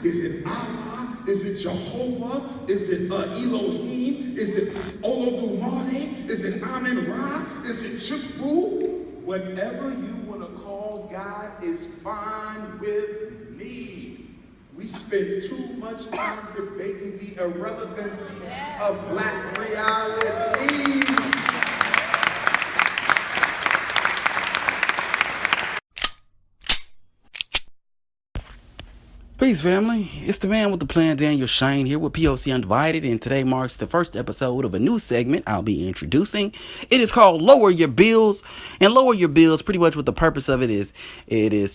Is it Allah? Is it Jehovah? Is it Elohim? Is it Olodumare? Is it Amen Ra? Is it Chukwu? Whatever you want to call God is fine with me. We spend too much time debating the irrelevancies of black reality. Peace, family. It's the man with the plan, Daniel Shine, here with POC Undivided, and today marks the first episode of a new segment I'll be introducing. It is called Lower Your Bills, and lower your bills, pretty much what the purpose of it is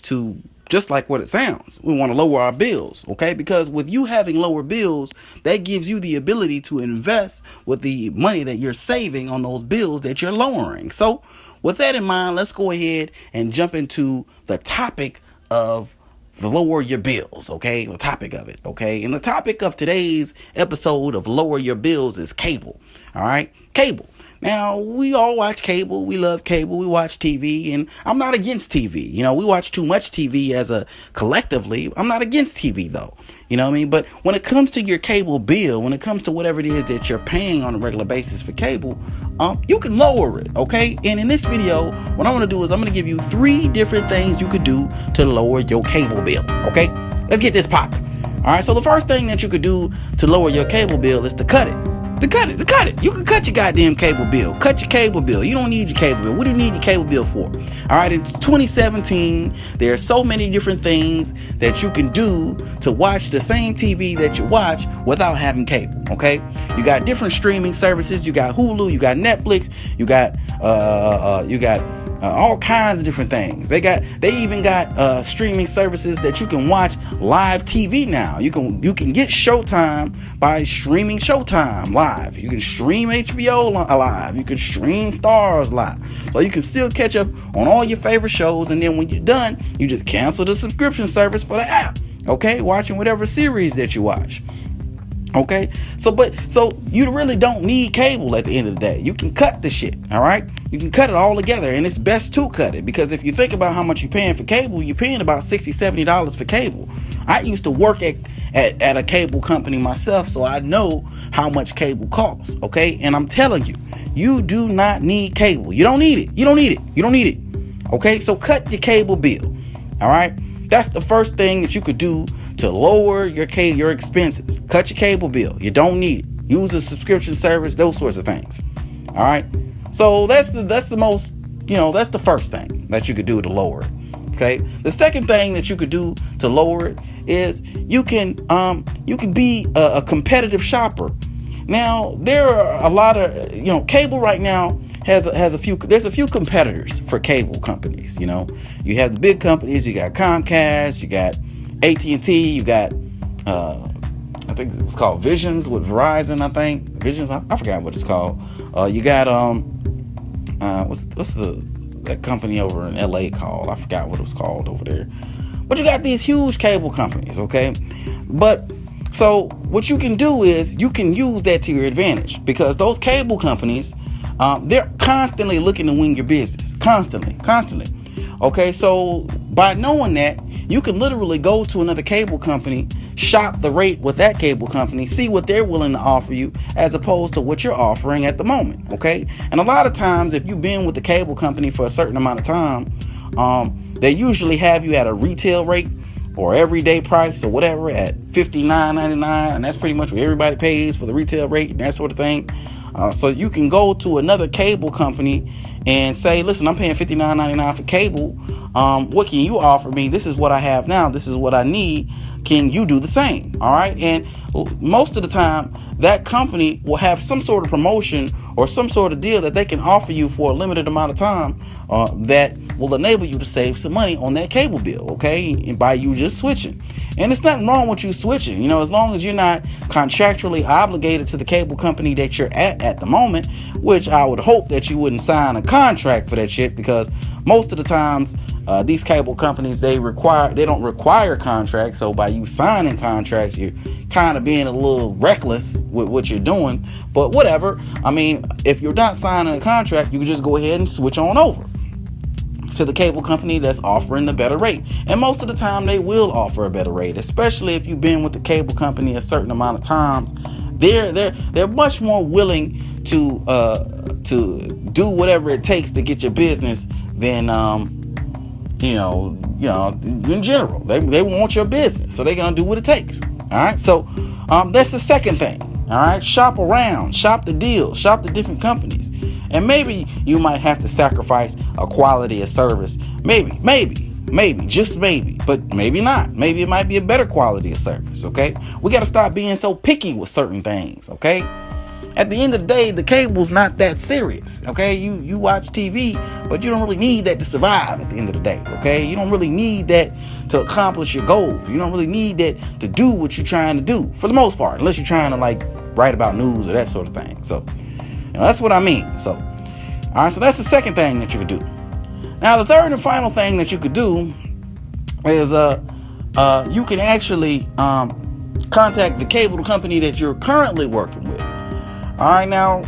to, just like what it sounds, we want to lower our bills, okay? Because with you having lower bills, that gives you the ability to invest with the money that you're saving on those bills that you're lowering. So with that in mind, let's go ahead and jump into the topic of the lower your bills, okay? The topic of it, okay? And the topic of today's episode of Lower Your Bills is cable, all right? Cable. Now, we all watch cable. We love cable. We watch TV, and I'm not against TV. You know, we watch too much TV as a collectively. I'm not against TV, though. You know what I mean? But when it comes to your cable bill, when it comes to whatever it is that you're paying on a regular basis for cable, you can lower it, okay? And in this video, what I'm going to do is I'm going to give you 3 different things you could do to lower your cable bill, okay? Let's get this popping. All right, so the first thing that you could do to lower your cable bill is to cut it. To cut it. You can cut your goddamn cable bill. Cut your cable bill. You don't need your cable bill. What do you need your cable bill for? All right, it's 2017. There are so many different things that you can do to watch the same TV that you watch without having cable, okay? You got different streaming services. You got Hulu, you got Netflix, you got all kinds of different things. They even got streaming services that you can watch live TV now. You can get Showtime by streaming Showtime live. You can stream HBO live. You can stream Stars live. So you can still catch up on all your favorite shows, and then when you're done, you just cancel the subscription service for the app. Okay, watching whatever series that you watch. Okay, so you really don't need cable at the end of the day. You can cut the shit, all right? You can cut it all together, and it's best to cut it, because if you think about how much you're paying for cable, you're paying about $60, $70 for cable. I used to work at a cable company myself, so I know how much cable costs, okay? And I'm telling you, you do not need cable. You don't need it. Okay, so cut your cable bill, all right? That's the first thing that you could do to lower your expenses. Cut your cable bill. You don't need it. Use a subscription service, those sorts of things. All right. So that's the most, that's the first thing that you could do to lower it. Okay. The second thing that you could do to lower it is you can be a competitive shopper. Now, there are a lot of, cable right now there's a few competitors for cable companies. You have the big companies. You got Comcast, you got AT&T, you got I think it was called Visions with Verizon. I think Visions. I forgot what it's called. You got what's that company over in LA called? I forgot what it was called over there. But you got these huge cable companies, okay? But so what you can do is you can use that to your advantage, because those cable companies, they're constantly looking to win your business. Constantly. Okay, so by knowing that, you can literally go to another cable company, shop the rate with that cable company, see what they're willing to offer you as opposed to what you're offering at the moment, okay? And a lot of times, if you've been with the cable company for a certain amount of time, they usually have you at a retail rate or everyday price or whatever at $59.99, and that's pretty much what everybody pays for the retail rate and that sort of thing. So you can go to another cable company and say, listen, I'm paying $59.99 for cable. What can you offer me? This is what I have now. This is what I need. Can you do the same? All right. And most of the time, that company will have some sort of promotion or some sort of deal that they can offer you for a limited amount of time that will enable you to save some money on that cable bill. Okay. And by you just switching. And it's nothing wrong with you switching, as long as you're not contractually obligated to the cable company that you're at the moment, which I would hope that you wouldn't sign a contract for that shit, because most of the times these cable companies, they don't require contracts. So by you signing contracts, you're kind of being a little reckless with what you're doing. But whatever. I mean, if you're not signing a contract, you can just go ahead and switch on over. to the cable company that's offering the better rate. And most of the time they will offer a better rate, especially if you've been with the cable company a certain amount of times. They're much more willing to do whatever it takes to get your business than in general. They want your business, so they're gonna do what it takes. All right, so that's the second thing. All right, shop around, shop the deals, shop the different companies, and maybe you might have to sacrifice a quality of service. Maybe, just maybe, but maybe not. Maybe it might be a better quality of service. Okay, we got to stop being so picky with certain things. Okay. At the end of the day, the cable's not that serious, okay? You watch TV, but you don't really need that to survive at the end of the day, okay? You don't really need that to accomplish your goal. You don't really need that to do what you're trying to do, for the most part, unless you're trying to, like, write about news or that sort of thing. So, that's what I mean. So, all right, so that's the second thing that you could do. Now, the third and final thing that you could do is you can actually contact the cable company that you're currently working with. All right, now,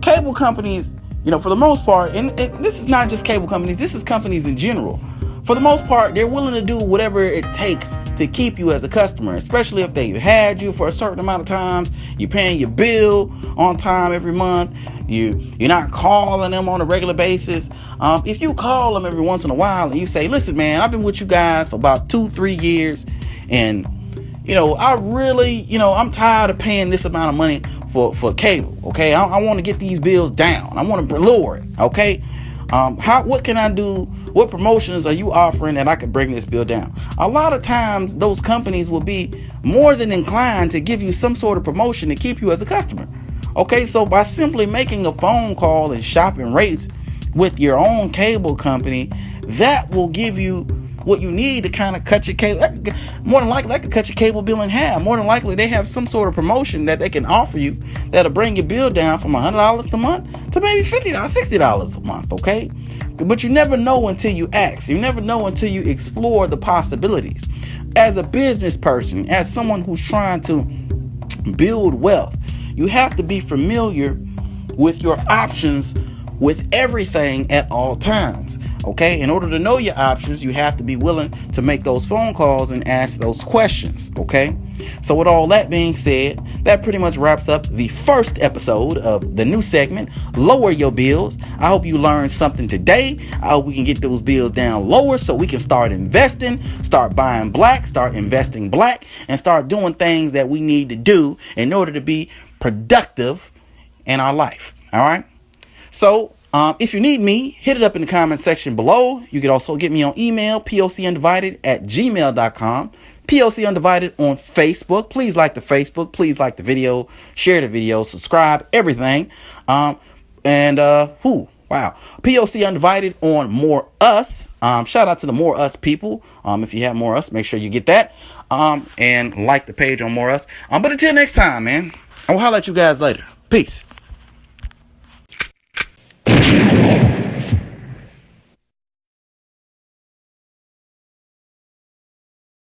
cable companies, for the most part, and this is not just cable companies, this is companies in general. For the most part, they're willing to do whatever it takes to keep you as a customer, especially if they've had you for a certain amount of times. You're paying your bill on time every month. You're not calling them on a regular basis. If you call them every once in a while and you say, listen, man, I've been with you guys for about 2-3 years, and I really, I'm tired of paying this amount of money for cable. Okay, I want to get these bills down. I want to lower it. Okay, what can I do? What promotions are you offering that I could bring this bill down? A lot of times, those companies will be more than inclined to give you some sort of promotion to keep you as a customer. Okay, so by simply making a phone call and shopping rates with your own cable company, that will give you what you need to kind of cut your cable. More than likely, that could cut your cable bill in half. More than likely, they have some sort of promotion that they can offer you that'll bring your bill down from $100 a month to maybe $50, $60 a month. Okay, but you never know until you ask. You never know until you explore the possibilities. As a business person, as someone who's trying to build wealth, you have to be familiar with your options with everything at all times. Okay, in order to know your options, you have to be willing to make those phone calls and ask those questions. Okay, so with all that being said, that pretty much wraps up the first episode of the new segment, Lower Your Bills. I hope you learned something today. I hope we can get those bills down lower so we can start investing, start buying black, start investing black, and start doing things that we need to do in order to be productive in our life. All right. So if you need me, hit it up in the comment section below. You can also get me on email, pocandivided@gmail.com. POC Undivided on Facebook. Please like the Facebook. Please like the video. Share the video. Subscribe. Everything. Wow. POC Undivided on More Us. Shout out to the More Us people. If you have More Us, make sure you get that. And like the page on More Us. But until next time, man, I will holler at you guys later. Peace.